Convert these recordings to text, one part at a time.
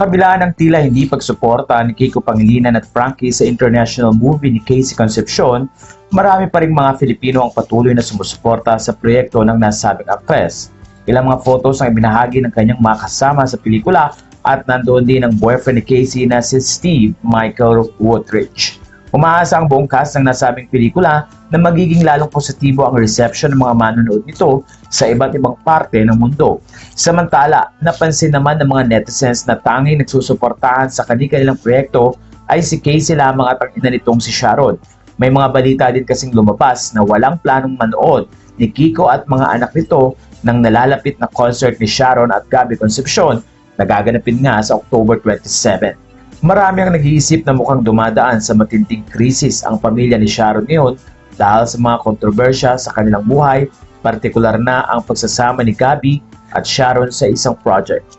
kabila ng tila hindi pagsuporta ni Kiko Pangilinan at Frankie sa international movie ni Casey Concepcion, marami pa ring mga Filipino ang patuloy na sumusuporta sa proyekto ng nasabing aktres. Ilang mga photos ang ibinahagi ng kanyang mga kasama sa pelikula at nandoon din ang boyfriend ni Casey na si Steve Michael Woodridge. Umaasa ang buong cast ng nasabing pelikula na magiging lalong positibo ang reception ng mga manonood nito sa iba't ibang parte ng mundo. Samantala, napansin naman ng mga netizens na tanging nagsusuportahan sa kanilang proyekto ay si Casey lamang at ang ina nitong si Sharon. May mga balita din kasing lumabas na walang planong manood ni Kiko at mga anak nito ng nalalapit na concert ni Sharon at Gabby Concepcion na gaganapin nga sa October 27. Marami ang nag-iisip na mukhang dumadaan sa matinding krisis ang pamilya ni Sharon ngayon dahil sa mga kontrobersya sa kanilang buhay, partikular na ang pagsasama ni Gabby at Sharon sa isang project.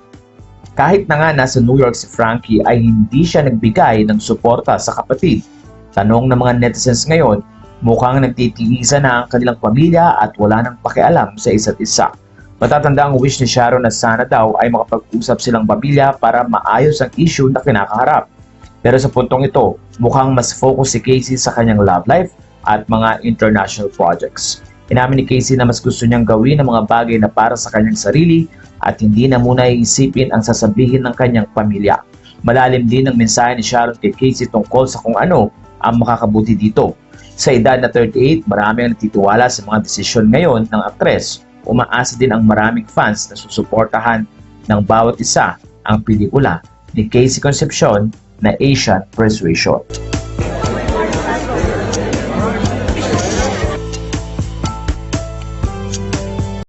Kahit na nga nasa New York si Frankie ay hindi siya nagbigay ng suporta sa kapatid. Tanong ng mga netizens ngayon, mukhang nagtitiisa na ang kanilang pamilya at wala nang pakialam sa isa't isa. Matatanda ang wish ni Sharon na sana daw ay makapag-usap silang pamilya para maayos ang issue na kinakaharap. Pero sa puntong ito, mukhang mas focus si Casey sa kanyang love life at mga international projects. Inamin ni Casey na mas gusto niyang gawin ang mga bagay na para sa kanyang sarili at hindi na muna iisipin ang sasabihin ng kanyang pamilya. Malalim din ang mensahe ni Sharon kay Casey tungkol sa kung ano ang makakabuti dito. Sa edad na 38, marami ang nagtitiwala sa mga desisyon ngayon ng aktres. Umaasa din ang maraming fans na susuportahan ng bawat isa ang pelikula ni Casey Concepcion na Asian Persuasion.